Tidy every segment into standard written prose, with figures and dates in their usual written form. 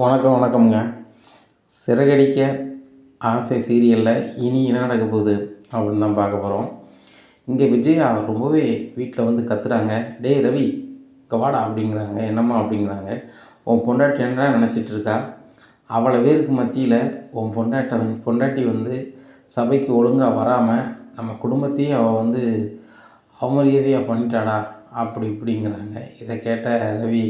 வணக்கம்ங்க. சிறகடிக்க ஆசை சீரியலில் இனி என்ன நடக்க போகுது அப்படின்னு தான் பார்க்க போகிறோம். இங்கே விஜயா ரொம்பவே வீட்டில் வந்து கத்துறாங்க. டேய் ரவி, இங்கே வாடா அப்படிங்கிறாங்க. என்னம்மா அப்படிங்கிறாங்க. உன் பொண்டாட்டி என்ன நினச்சிட்டு இருக்கா? அவ்வளோ பேருக்கு மத்தியில் உன் பொண்டாட்டி வந்து சபைக்கு ஒழுங்காக வராமல் நம்ம குடும்பத்தையே அவள் வந்து அவமரியாதையாக பண்ணிட்டாடா அப்படி இப்படிங்கிறாங்க. இதை கேட்ட ரவி,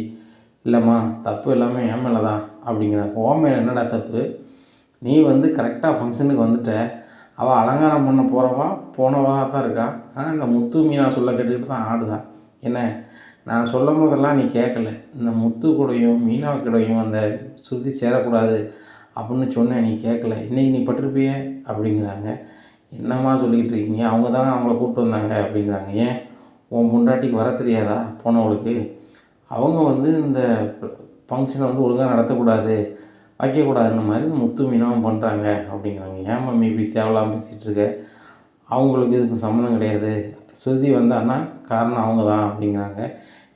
இல்லைம்மா, தப்பு எல்லாமே என் மேலே தான் அப்படிங்கிறாங்க. உன் மேலே என்னடா தப்பு? நீ வந்து கரெக்டாக ஃபங்க்ஷனுக்கு வந்துட்ட. அவள் அலங்காரம் பண்ண போனவளாக தான் இருக்கா. ஆனால் இந்த முத்து மீனா சொல்ல கேட்டுக்கிட்டு தான் ஆடுதா. என்ன, நான் சொல்லும் போதெல்லாம் நீ கேட்கல. இந்த முத்து கூடையும் மீனா கூடையும் அந்த சுருதி சேரக்கூடாது அப்படின்னு சொன்னேன், நீ கேட்கல. இன்றைக்கி நீ பட்டிருப்பியே அப்படிங்கிறாங்க. என்னம்மா சொல்லிக்கிட்டு இருக்கீங்க? அவங்க தானே அவங்கள கூப்பிட்டு வந்தாங்க அப்படிங்கிறாங்க. ஏன் உன் பொண்டாட்டிக்கு வர தெரியாதா போனவளுக்கு? அவங்க வந்து இந்த ஃபங்க்ஷனை வந்து ஒழுங்காக நடத்தக்கூடாது, வைக்கக்கூடாதுன்ற மாதிரி முத்து மீனாவும் பண்ணுறாங்க அப்படிங்கிறாங்க. ஏன் மம்மி இப்படி தேவையில்லாமல் பேசிகிட்டு இருக்க? அவங்களுக்கு இதுக்கு சம்மந்தம் கிடையாது. ஸ்ருதி வந்தான்னா காரணம் அவங்க தான் அப்படிங்கிறாங்க.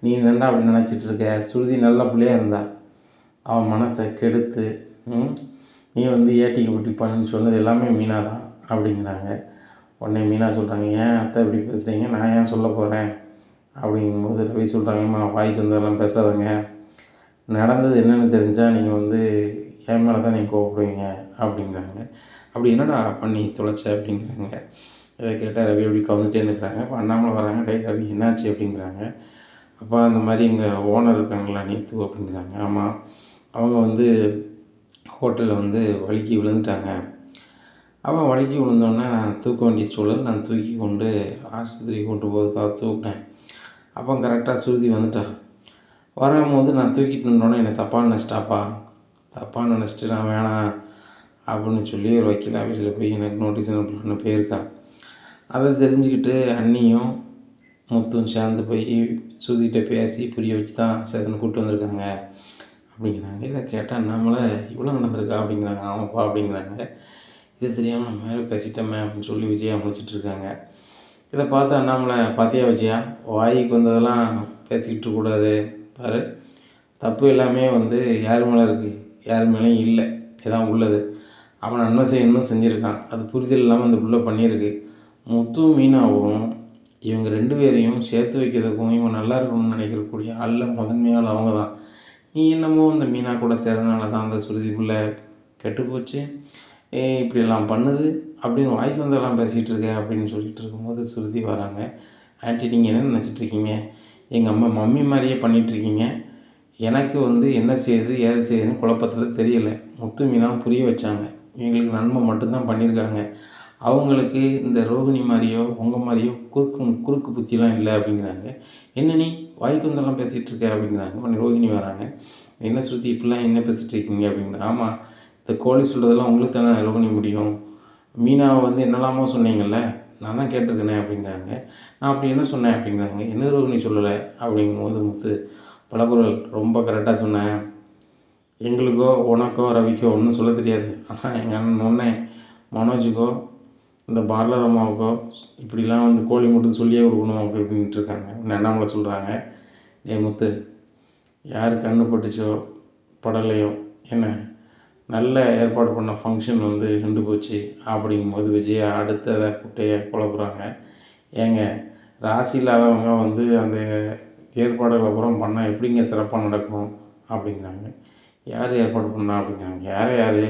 நீ தாண்டா அப்படி நினச்சிட்டு இருக்க. ஸ்ருதி நல்ல பிள்ளையாக இருந்தா அவன் மனசை கெடுத்து நீ வந்து ஏட்டிக்கு பட்டி பண்ணுன்னு சொன்னது எல்லாமே மீனா தான் அப்படிங்கிறாங்க. உடனே மீனா சொல்கிறாங்க, ஏன் அத்தை இப்படி பேசுகிறீங்க? நான் ஏன் சொல்ல போகிறேன் அப்படிங்கும்போது ரவி சொல்கிறாங்கம்மா, வாய்க்கு வந்ததெல்லாம் பேசாதங்க. நடந்தது என்னென்னு தெரிஞ்சால் நீங்கள் வந்து என் மேலே தான் நீங்கள் கோவப்படுவீங்க அப்படிங்கிறாங்க. அப்படி என்னடா பண்ணி தொலைச்ச அப்படிங்கிறாங்க. இதை கேட்டால் ரவி அப்படி கவுந்துட்டே நிற்கிறாங்க. இப்போ அண்ணாமலை வராங்க. டே ரவி, என்னாச்சு அப்படிங்கிறாங்க. அப்போ அந்த மாதிரி எங்கள் ஓனர் இருக்காங்களா நீத்து அப்படிங்கிறாங்க. ஆமாம், அவங்க வந்து ஹோட்டலில் வந்து வழுக்கி விழுந்துட்டாங்க. அவன் வழுக்கி விழுந்தோடனே நான் தூக்க வேண்டிய சூழல், நான் தூக்கி கொண்டு ஆஸ்பத்திரிக்கு கொண்டு போகிறதுக்காக தூக்கினேன். அப்போ கரெக்டாக ஸ்ருதி வந்துட்டா. வரும்போது நான் தூக்கிட்டு நின்றோன்னே என்னை தப்பாக நினச்சிட்டு நான் வேணாம் அப்படின்னு சொல்லி ஒரு வக்கீல் ஆஃபீஸில் போய் எனக்கு நோட்டீஸ் அனுப்பலான்னு போயிருக்கா. அதை தெரிஞ்சுக்கிட்டு அண்ணியும் முத்தும் சேர்ந்து போய் ஸ்ருதிகிட்ட பேசி புரிய வச்சு தான் ஸ்டேஷனுக்கு கூப்பிட்டு வந்திருக்காங்க அப்படிங்கிறாங்க. இதை கேட்டால் நம்மளை இவ்வளோ நடந்திருக்கா அப்படிங்கிறாங்க. ஆமாப்பா அப்படிங்கிறாங்க. இது தெரியாமல் நம்ம மேலே பேசிட்டோமே அப்படின்னு சொல்லி விஜயா முடிச்சிட்ருக்காங்க. இதை பார்த்து அண்ணாமலை, பார்த்தியா விஜயா, வாய்க்கு வந்ததெல்லாம் பேசிக்கிட்டு இருக்கக்கூடாது பாரு, தப்பு எல்லாமே வந்து யார் மேலே இருக்குது, யார் மேலேயும் இல்லை, இதான் உள்ளது. அவன் நன்மை செய்யணும்னு செஞ்சுருக்கான். அது புரிதல் இல்லாமல் அந்த புள்ள பண்ணியிருக்கு. முத்து மீனாவும் இவங்க 2 பேரையும் சேர்த்து வைக்கிறதுக்கும் இவங்க நல்லா இருக்கணும்னு நினைக்கக்கூடிய ஆளில் முதன்மையால் அவங்க தான். நீ என்னமோ அந்த மீனா கூட சேர்றதுனால தான் அந்த சுருதி புள்ள கெட்டுப்போச்சு, இப்படியெல்லாம் பண்ணுது அப்படின்னு வாய்க்கு வந்தெல்லாம் பேசிகிட்டு இருக்க அப்படின்னு சொல்லிட்டு இருக்கும்போது ஸ்ருதி வராங்க. ஆண்டி, நீங்கள் என்ன நினச்சிட்ருக்கீங்க? எங்கள் அம்மா மம்மி மாதிரியே பண்ணிகிட்ருக்கீங்க. எனக்கு வந்து என்ன செய்யுது ஏது செய்யுதுன்னு குழப்பத்தில் தெரியலை. முத்து மீனாவும் புரிய வச்சாங்க. எங்களுக்கு நன்மை மட்டும்தான் பண்ணியிருக்காங்க. அவங்களுக்கு இந்த ரோகிணி மாதிரியோ உங்கள் மாதிரியோ குறுக்கு புத்திலாம் இல்லை அப்படிங்கிறாங்க. என்ன நீ வாய்க்கு வந்தெல்லாம் பேசிகிட்டு இருக்க அப்படிங்கிறாங்க. உடனே ரோகிணி வராங்க. என்ன ஸ்ருதி இப்படிலாம் என்ன பேசிகிட்டு இருக்கீங்க அப்படிங்கிறாங்க. ஆமாம், இந்த கோழி சொல்கிறதெல்லாம் உங்களுக்கு தானே ரோகிணி முடியும். மீனாவை வந்து என்னெல்லாமோ சொன்னீங்கள்ல, நான் தான் கேட்டிருக்கேனே அப்படிங்கிறாங்க. நான் அப்படி என்ன சொன்னேன் அப்படிங்கிறாங்க. என்ன ரோகிணி சொல்லலை அப்படிங்கும்போது முத்து, பலகுரல் ரொம்ப கரெக்டாக சொன்னேன். எங்களுக்கோ உனக்கோ ரவிக்கோ ஒன்றும் சொல்ல தெரியாது. ஆனால் எங்கள் அண்ணன் மனோஜுக்கோ இந்த பார்லர் அம்மாவுக்கோ இப்படிலாம் வந்து கோழி மட்டும் சொல்லியே கொடுக்கணும் அப்படி இப்படின்ட்டு இருக்காங்க. அண்ணாமலை சொல்கிறாங்க, முத்து, யார் கண்ணு பட்டுச்சோ படலையோ என்ன, நல்ல ஏற்பாடு பண்ண ஃபங்க்ஷன் வந்து நின்று போச்சு அப்படிங்கும்போது விஜயா அடுத்ததை குட்டையை குழப்புறாங்க. ஏங்க, ராசி இல்லாதவங்க வந்து அந்த ஏற்பாடுகள் அப்புறம் பண்ணால் எப்படிங்க சிறப்பாக நடக்கும் அப்படிங்கிறாங்க. யார் ஏற்பாடு பண்ணா அப்படிங்கிறாங்க. யார்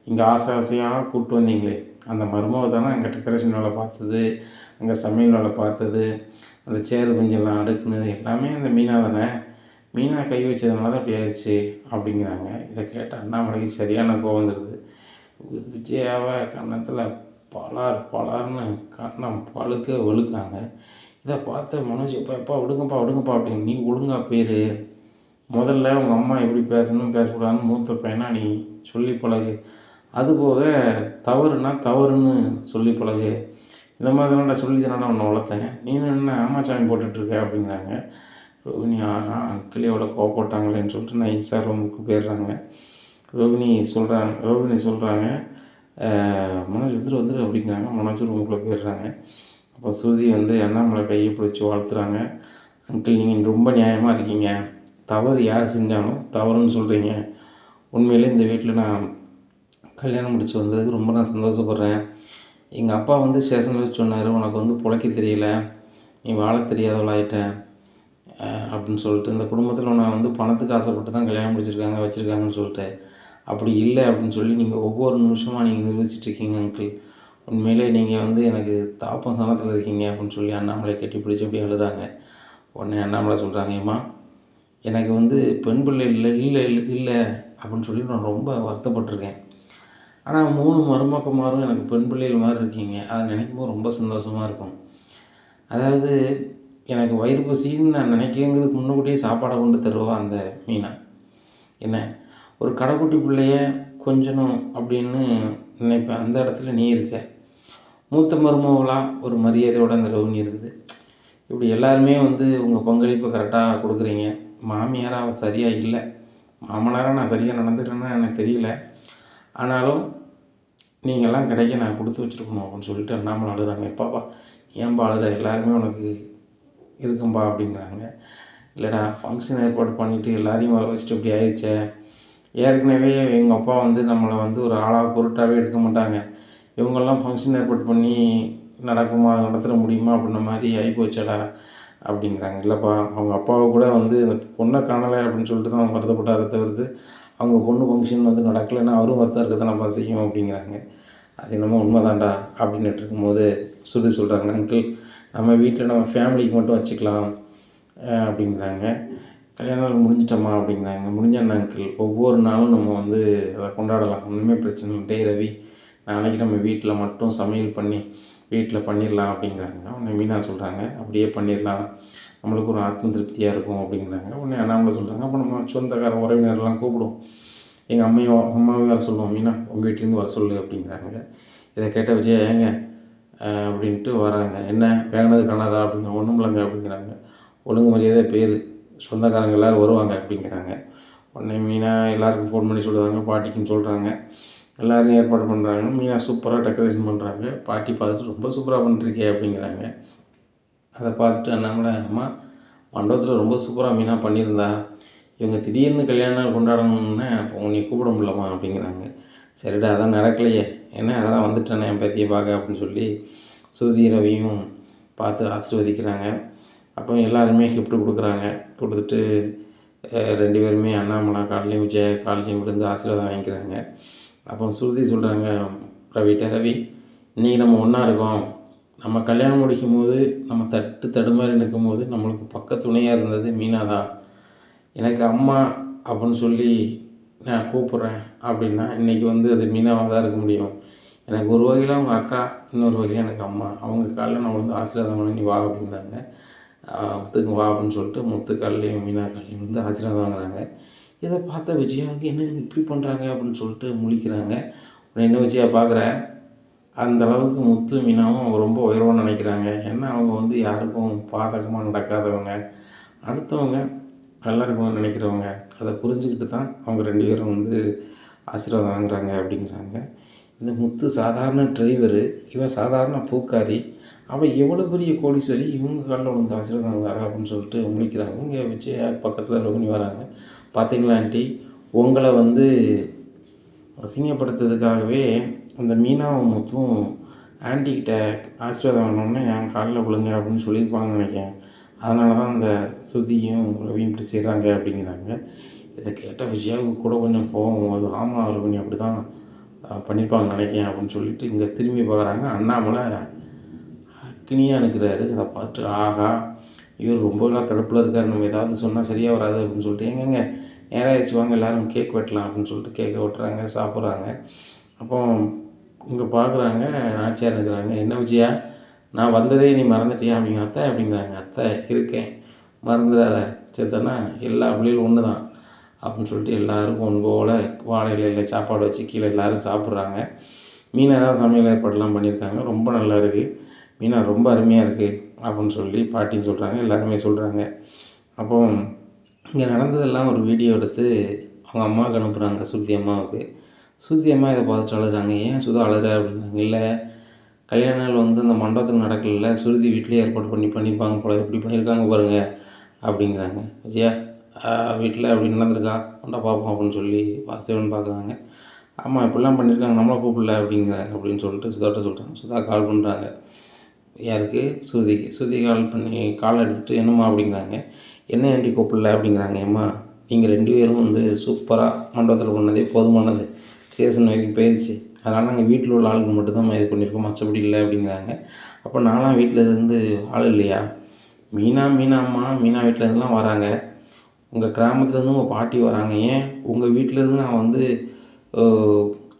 இங்கே ஆசையாக கூப்பிட்டு வந்தீங்களே அந்த மருமக தானே அங்கே டெக்கரேஷன் வேலை பார்த்தது, அங்கே சமையல் வேலை பார்த்தது, அந்த சேர் பெஞ்செல்லாம் அடுக்குனது எல்லாமே அந்த மீனா தானே. மீனா கை வச்சதுனால தான் இப்படி ஆயிடுச்சு அப்படிங்கிறாங்க. இதை கேட்டால் அண்ணாமலைக்கு சரியான கோவம் வந்துடுது. விஜயாவை கன்னத்தில் பலார்னு கண்ணம் பழுக்க வெளுக்காங்க. இதை பார்த்து மனோஜ், எப்பா விடுங்கப்பா அப்படின்னு, நீ ஒழுங்காக போயிரு, முதல்ல உங்கள் அம்மா எப்படி பேசணும் பேசக்கூடாதுன்னு மூத்த பையனா நீ சொல்லி பழகு, அதுபோக தவறுன்னு சொல்லி பழகு, இந்த மாதிரி தானடா சொல்லி தானடா உன்னை வளர்த்தேன், நீ என்ன ஆமாச்சாமி போட்டுட்ருக்க அப்படிங்கிறாங்க. ரோகிணி, ஆஹா அங்கிள் எவ்வளோ கோவப்பட்டாங்களேன்னு சொல்லிட்டு நான் ஈஸா ரூமுக்கு போயிடுறாங்க. ரோகிணி சொல்கிறாங்க, மனோஜ் வந்துரு அப்படிங்கிறாங்க. மனோஜ் ரூமுக்குள்ளே போயிடுறாங்க. அப்போ ஸ்ருதி வந்து அண்ணாமலை கையை பிடிச்சி வாழ்த்துறாங்க. அங்கிள், நீங்கள் ரொம்ப நியாயமாக இருக்கீங்க. தவறு யார் செஞ்சாலும் தவறுன்னு சொல்கிறீங்க. உண்மையிலே இந்த வீட்டில் நான் கல்யாணம் முடிச்சு வந்ததுக்கு ரொம்ப நான் சந்தோஷப்படுறேன். எங்கள் அப்பா வந்து ஸ்டேஷனில் சொன்னார், உனக்கு வந்து பிழைக்க தெரியல, நீ வாழ தெரியாதவளாயிட்ட அப்படின்னு சொல்லிட்டு. இந்த குடும்பத்தில் உன்னை வந்து பணத்துக்கு ஆசைப்பட்டு தான் கல்யாணம் முடிச்சிருக்காங்க வச்சுருக்காங்கன்னு சொல்லிட்டு. அப்படி இல்லை அப்படின்னு சொல்லி நீங்கள் ஒவ்வொரு நிமிஷமாக நீங்கள் நிரூபிச்சிட்ருக்கீங்க அங்கிள். உண்மையிலே நீங்கள் வந்து எனக்கு தாப்பம் சனத்தில் இருக்கீங்க அப்படின்னு சொல்லி அண்ணாமலை கட்டி பிடிச்சி அப்படியே அழுறாங்க. உடனே அண்ணாமலை சொல்கிறாங்க, ஏம்மா எனக்கு வந்து பெண் பிள்ளை இல்லை இல்லை இல்லை அப்படின்னு சொல்லி நான் ரொம்ப வருத்தப்பட்டிருக்கேன். ஆனால் 3 மருமக்கமாரும் எனக்கு பெண் பிள்ளைகள் மாதிரி இருக்கீங்க. அதை நினைக்கும்போது ரொம்ப சந்தோஷமாக இருக்கும். அதாவது எனக்கு வயிறு பசின்னு நான் நினைக்கிறேங்கிறதுக்கு முன்னக்கூட்டியே சாப்பாடை கொண்டு தருவா அந்த மீனா. என்ன ஒரு கடைக்குட்டி பிள்ளைய கொஞ்சணும் அப்படின்னு நினைப்பேன். அந்த இடத்துல நீ இருக்க. மூத்த மருமகளாக ஒரு மரியாதையோடு அந்த ரோகிணி இருக்குது. இப்படி எல்லாருமே வந்து உங்கள் பங்களிப்பை கரெக்டாக கொடுக்குறீங்க. மாமியாராக அவள் சரியாக இல்லை, மாமனாராக நான் சரியாக நடந்துக்கிறேன்னு எனக்கு தெரியல. ஆனாலும் நீங்கள்லாம் கிடைக்க நான் கொடுத்து வச்சுருக்கணும் அப்படின்னு சொல்லிட்டு அண்ணாமலை அழுகிறாங்க. எப்பாப்பா ஏன்பா அழுகிற, எல்லாருமே உனக்கு இருக்கும்பா அப்படிங்கிறாங்க. இல்லைடா, ஃபங்க்ஷன் ஏற்பாடு பண்ணிவிட்டு எல்லாரையும் வர வச்சுட்டு இப்படி ஆயிடுச்சே. ஏற்கனவே எங்கள் அப்பா வந்து நம்மளை வந்து ஒரு ஆளாக பொருட்டாகவே எடுக்க மாட்டாங்க. இவங்கெல்லாம் ஃபங்க்ஷன் ஏற்பாடு பண்ணி நடக்குமா, நடத்துகிற முடியுமா அப்படின்ன மாதிரி ஆகிப்போச்சடா அப்படிங்கிறாங்க. இல்லைப்பா, அவங்க அப்பாவை கூட வந்து இந்த பொண்ணை காணலை அப்படின்னு சொல்லிட்டு தான் அவங்க வருத்தப்பட்டாரே தவிர்த்து அவங்க பொண்ணு ஃபங்க்ஷன் வந்து நடக்கலைன்னா அவரும் வருத்தம் இருக்க தானப்பா செய்யும் அப்படிங்கிறாங்க. அது என்னமோ உண்மைதான்டா அப்படின்ட்டு இருக்கும்போது சுருதி சொல்கிறாங்க, அங்கிள் நம்ம வீட்டில் நம்ம ஃபேமிலிக்கு மட்டும் வச்சுக்கலாம் அப்படிங்கிறாங்க. கல்யாண நாள் முடிஞ்சிட்டோமா அப்படிங்கிறாங்க. முடிஞ்சேன் அங்கிள், ஒவ்வொரு நாளும் நம்ம வந்து அதை கொண்டாடலாம், ஒன்றுமே பிரச்சனை இல்லை. டே ரவி, நாளைக்கு நம்ம வீட்டில் மட்டும் சமையல் பண்ணி வீட்டில் பண்ணிடலாம் அப்படிங்கிறாங்க. உடனே மீனா சொல்கிறாங்க, அப்படியே பண்ணிடலாம், நம்மளுக்கு ஒரு ஆத்ம திருப்தியாக இருக்கும் அப்படிங்கிறாங்க. உடனே அண்ணாமலை சொல்கிறாங்க, அப்போ நம்ம சொந்தக்கார உறவினர்லாம் கூப்பிடுவோம், எங்கள் அம்மாவையும் வர சொல்லுவோம், மீனா உங்கள் வீட்லேருந்து வர சொல்லு அப்படிங்கிறாங்க. இதை கேட்ட விஜயா, ஏங்க அப்படின்ட்டு வராங்க. என்ன வேணது காணாதா அப்படிங்கிற. ஒன்றும் இல்லைங்க அப்படிங்கிறாங்க. ஒழுங்கு மரியாதை பேர், சொந்தக்காரங்க எல்லோரும் வருவாங்க அப்படிங்கிறாங்க. உடனே மீனா எல்லாருக்கும் ஃபோன் பண்ணி சொல்லுறாங்க, பாட்டிக்குன்னு சொல்கிறாங்க. எல்லோரும் ஏற்பாடு பண்ணுறாங்க. மீனா சூப்பராக டெக்கரேஷன் பண்ணுறாங்க. பாட்டி பார்த்துட்டு ரொம்ப சூப்பராக பண்ணிருக்கே அப்படிங்கிறாங்க. அதை பார்த்துட்டு அண்ணாமலை, அம்மா மண்டபத்தில் ரொம்ப சூப்பராக மீனா பண்ணியிருந்தா, இவங்க திடீர்னு கல்யாண நாள் கொண்டாடணும்னு அப்போ உன்னை கூப்பிட முடியலம்மா அப்படிங்கிறாங்க. சரிடா, அதான் நடக்கலையே, ஏன்னா அதெல்லாம் வந்துட்டேனே என் பேத்தியை பார்க்க அப்படின்னு சொல்லி சுருதி ரவியும் பார்த்து ஆசீர்வதிக்கிறாங்க. அப்போ எல்லாருமே கிஃப்ட்டு கொடுக்குறாங்க. கொடுத்துட்டு 2 பேருமே அண்ணாமலை கால்லையும் விஜய் கால்லையும் விழுந்து ஆசீர்வாதம் வாங்கிக்கிறாங்க. அப்போ சுருதி சொல்கிறாங்க ரவிட்ட, ரவி இன்றைக்கி நம்ம ஒன்றா இருக்கோம், நம்ம கல்யாணம் முடிக்கும் போது நம்ம தடுமாறி நிற்கும் போது நம்மளுக்கு பக்க துணையாக இருந்தது மீனா தான். எனக்கு அம்மா அப்படின்னு சொல்லி நான் கூப்பிட்றேன் அப்படின்னா இன்றைக்கி வந்து அது மீனாவாக தான் இருக்க முடியும். எனக்கு ஒரு வகையில் அவங்க அக்கா, இன்னொரு வகையில் எனக்கு அம்மா. அவங்க காலில் நான் வந்து ஆசீர்வாதம் பண்ணி வா அப்படிங்கிறாங்க. முத்துக்கு வா அப்படின்னு சொல்லிட்டு முத்துக்கால்லையும் மீனா கால்லையும் வந்து ஆசீர்வாதம் வாங்குறாங்க. இதை பார்த்தா விஜயாவுக்கு என்ன இப்படி பண்ணுறாங்க அப்படின்னு சொல்லிட்டு முழிக்கிறாங்க. என்ன விஜயா பார்க்குற, அந்த அளவுக்கு முத்து மீனாவும் அவங்க ரொம்ப உயர்வாக நினைக்கிறாங்க. ஏன்னா அவங்க வந்து யாருக்கும் பாதகமாக நடக்காதவங்க, அடுத்தவங்க நல்லா இருக்கணும்னு நினைக்கிறவங்க. அதை புரிஞ்சுக்கிட்டு தான் அவங்க 2 பேரும் வந்து ஆசீர்வாதம் வாங்குறாங்க அப்படிங்கிறாங்க. இந்த முத்து சாதாரண டிரைவரு, இவன் சாதாரண பூக்காரி, அவள் எவ்வளோ பெரிய கோடீஸ்வரி, இவங்க காலில் விழுந்து ஆசீர்வாதம் வாங்குறாங்க அப்படின்னு சொல்லிட்டு முழிக்கிறாங்க. இங்கே விஜயா பக்கத்தில் ரோகிணி வராங்க. பார்த்தீங்களா ஆண்டி, உங்களை வந்து அசிங்கப்படுத்துறதுக்காகவே அந்த மீனாவும் முத்தும் ஆண்டிக்கிட்ட ஆசீர்வாதம் வாங்கினோன்னே என் காலில் விழுங்க அப்படின்னு சொல்லியிருப்பாங்கன்னு நினைக்கிறேன். அதனால தான் அந்த சுதியும் ரவியும் இப்படி செய்கிறாங்க அப்படிங்கிறாங்க. இதை கேட்டால் விஜயாவுக்கு கூட கொஞ்சம் கோபம் வருது. ஆமாம் ரோகிணி அப்படி தான் பண்ணியிருப்பாங்கன்னு நினைக்கிறேன் அப்படின்னு சொல்லிட்டு இங்கே திரும்பி பார்க்குறாங்க. அண்ணாமலை அக்னியாக அனுக்கிறாரு. அதை பார்த்து ஆகா, இவர் ரொம்பலாம் கடுப்பில் இருக்கார், நம்ம ஏதாவது சொன்னால் சரியாக வராது அப்படின்னு சொல்லிட்டு, எங்கெங்க நேராக ஆயிடுச்சு வாங்க எல்லோரும் கேக் வெட்டலாம் அப்படின்னு சொல்லிட்டு கேக்கை வெட்டுறாங்க, சாப்பிட்றாங்க. அப்போ இங்கே பார்க்குறாங்க, நாச்சியார் இருக்கிறாங்க. என்ன விஜயா, நான் வந்ததே நீ மறந்துட்டியா அப்படிங்க. அத்தை அப்படிங்கிறாங்க. அத்தை இருக்கேன், மறந்துடாத சேத்தனா, எல்லா பிள்ளைகளும் ஒன்று தான் அப்படின்னு சொல்லிட்டு எல்லாருக்கும் ஒன்று போல் வாழை இலையில் சாப்பாடு வச்சு கீழே எல்லோரும் சாப்பிட்றாங்க. மீனா தான் சமையல் ஏற்பாடுலாம் பண்ணியிருக்காங்க. ரொம்ப நல்லா இருக்குது மீனா, ரொம்ப அருமையாக இருக்குது அப்படின்னு சொல்லி பாட்டின்னு சொல்கிறாங்க, எல்லாருமே சொல்கிறாங்க. அப்போ இங்கே நடந்ததெல்லாம் ஒரு வீடியோ எடுத்து அவங்க அம்மாவுக்கு அனுப்புகிறாங்க, சுருதி அம்மாவுக்கு. சுருதி அம்மா இதை பார்த்துட்டு அழுகிறாங்க. ஏன் சுதா அழுகிற அப்படிங்கிறாங்க. இல்லை, கல்யாண நாள் வந்து அந்த மண்டபத்துக்கு நடக்கல, சுருதி வீட்டிலே ஏற்பாடு பண்ணியிருப்பாங்க போல, எப்படி பண்ணியிருக்காங்க பாருங்கள் அப்படிங்கிறாங்க. விஜயா வீட்டில் அப்படி நடந்திருக்கா கொண்டா பார்ப்போம் அப்படின்னு சொல்லி வாசுதேவன் பார்க்குறாங்க. ஆமாம் இப்படிலாம் பண்ணியிருக்காங்க நம்மளை கூப்பிடல அப்படிங்கிறாங்க அப்படின்னு சொல்லிட்டு சுதாட்ட சொல்கிறாங்க. சுதா கால் பண்ணுறாங்க. யாருக்கு? ஸ்ருதிக்கு. ஸ்ருதி கால் எடுத்துகிட்டு என்னம்மா அப்படிங்கிறாங்க. என்ன ஏன்டி கூப்பிடல அப்படிங்கிறாங்க. ஏம்மா நீங்கள் 2 பேரும் வந்து சூப்பராக மண்டபத்தில் பண்ணதே போதுமானது, ஸ்டேஷன் வரைக்கும் போயிடுச்சு, அதனால் நாங்கள் வீட்டில் உள்ள ஆளுக்கு மட்டும்தான் இது பண்ணியிருக்கோம், மற்றபடி இல்லை அப்படிங்கிறாங்க. அப்போ நான்லாம் வீட்டில் இருந்து ஆள் இல்லையா? மீனாம்மா மீனா வீட்டிலேருந்துலாம் வராங்க, உங்கள் கிராமத்துலேருந்து உங்கள் பாட்டி வராங்க, ஏன் உங்கள் வீட்டிலேருந்து நான் வந்து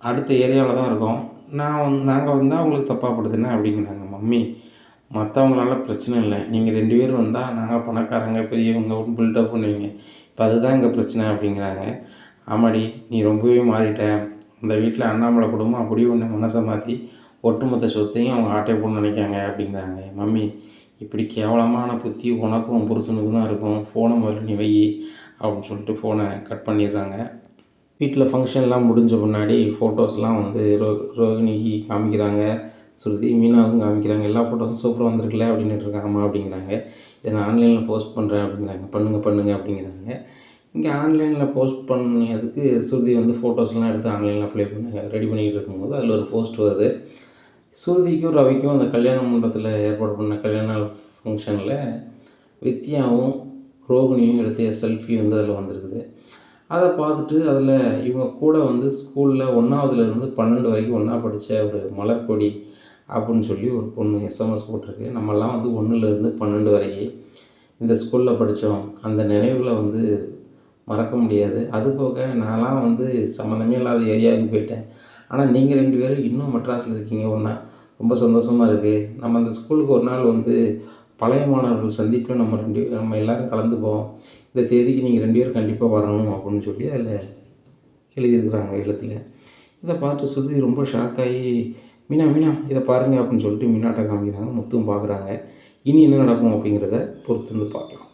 அடுத்த ஏரியாவில் தான் இருக்கோம், நாங்கள் வந்தால் உங்களுக்கு தப்பாக படுதுண்ணே அப்படிங்கிறாங்க. மம்மி மற்றவங்களால பிரச்சனை இல்லை, நீங்கள் 2 பேர் வந்தால் நாங்கள் பணக்காரங்க பெரியவங்க அப்படின்னு பில்டப் பண்ணுவீங்க, இப்போ அதுதான் எங்கள் பிரச்சனை அப்படிங்கிறாங்க. ஆமாடி நீ ரொம்பவே மாறிட்ட, அந்த வீட்டில் அண்ணாமலை குடும்பம் அப்படியே ஒன்று மனசை மாற்றி ஒட்டுமொத்த சொத்தையும் அவங்க ஆட்டை போடணும்னு நினைக்காங்க அப்படிங்கிறாங்க. மம்மி இப்படி கேவலமான புத்தி உனக்கும் உன் புருஷனுக்கு தான் இருக்கும், ஃபோனை முதல்ல நீ வை அப்படின்னு சொல்லிட்டு ஃபோனை கட் பண்ணிடுறாங்க. வீட்டில் ஃபங்க்ஷன்லாம் முடிஞ்ச முன்னாடி ஃபோட்டோஸ்லாம் வந்து ரோகிணிக்கு காமிக்கிறாங்க, ஸ்ருதி மீனாவுக்கும் காமிக்கிறாங்க. எல்லா ஃபோட்டோஸும் சூப்பராக வந்திருக்குல்ல அப்படின்னுட்டு இருக்காங்கம்மா அப்படிங்கிறாங்க. இதை நான் ஆன்லைனில் போஸ்ட் பண்ணுறேன் அப்படிங்கிறாங்க. பண்ணுங்கள் அப்படிங்கிறாங்க. இங்கே ஆன்லைனில் போஸ்ட் பண்ணதுக்கு ஸ்ருதி வந்து ஃபோட்டோஸ்லாம் எடுத்து ஆன்லைனில் அப்ளை பண்ணி ரெடி பண்ணிகிட்டு இருக்கும்போது அதில் ஒரு போஸ்ட் வருது. ஸ்ருதிக்கும் ரவிக்கும் அந்த கல்யாண மண்டபத்தில் ஏற்பாடு பண்ண கல்யாண ஃபங்க்ஷனில் வித்யாவும் ரோகிணியும் எடுத்த செல்ஃபி வந்து அதில் வந்திருக்குது. அதை பார்த்துட்டு அதில் இவங்க கூட வந்து ஸ்கூலில் 1ஆவதுலேருந்து 12 வரைக்கும் ஒன்றா படித்த ஒரு மலர்கொடி அப்படின்னு சொல்லி ஒரு பொண்ணு எஸ்எம்எஸ் போட்டிருக்கு. நம்மெல்லாம் வந்து 1லேருந்து 12 வரைக்கும் இந்த ஸ்கூலில் படித்தோம், அந்த நினைவுகளை வந்து மறக்க முடியாது. அதுபோக நான்லாம் வந்து சம்மந்தமே இல்லாத ஏரியாவுக்கு போயிட்டேன், ஆனால் நீங்கள் 2 பேரும் இன்னும் மெட்ராஸில் இருக்கீங்க ஒன்றா, ரொம்ப சந்தோஷமாக இருக்குது. நம்ம அந்த ஸ்கூலுக்கு ஒரு நாள் வந்து பழைய மாணவர்கள் சந்திப்பில் நம்ம எல்லோரும் கலந்துப்போம், இந்த தேதிக்கு நீங்கள் 2 பேரும் கண்டிப்பாக வரணும் அப்படின்னு சொல்லி அதில் எழுதியிருக்கிறாங்க எழுத்தில். இதை பார்த்து ஸ்ருதி ரொம்ப ஷாக்காகி மீனா இதை பாருங்கள் அப்படின்னு சொல்லிட்டு மீனாட்ட காமிக்கிறாங்க. முத்துவும் பார்க்குறாங்க. இனி என்ன நடக்கும் அப்படிங்கிறத பொறுத்து வந்து பார்க்கலாம்.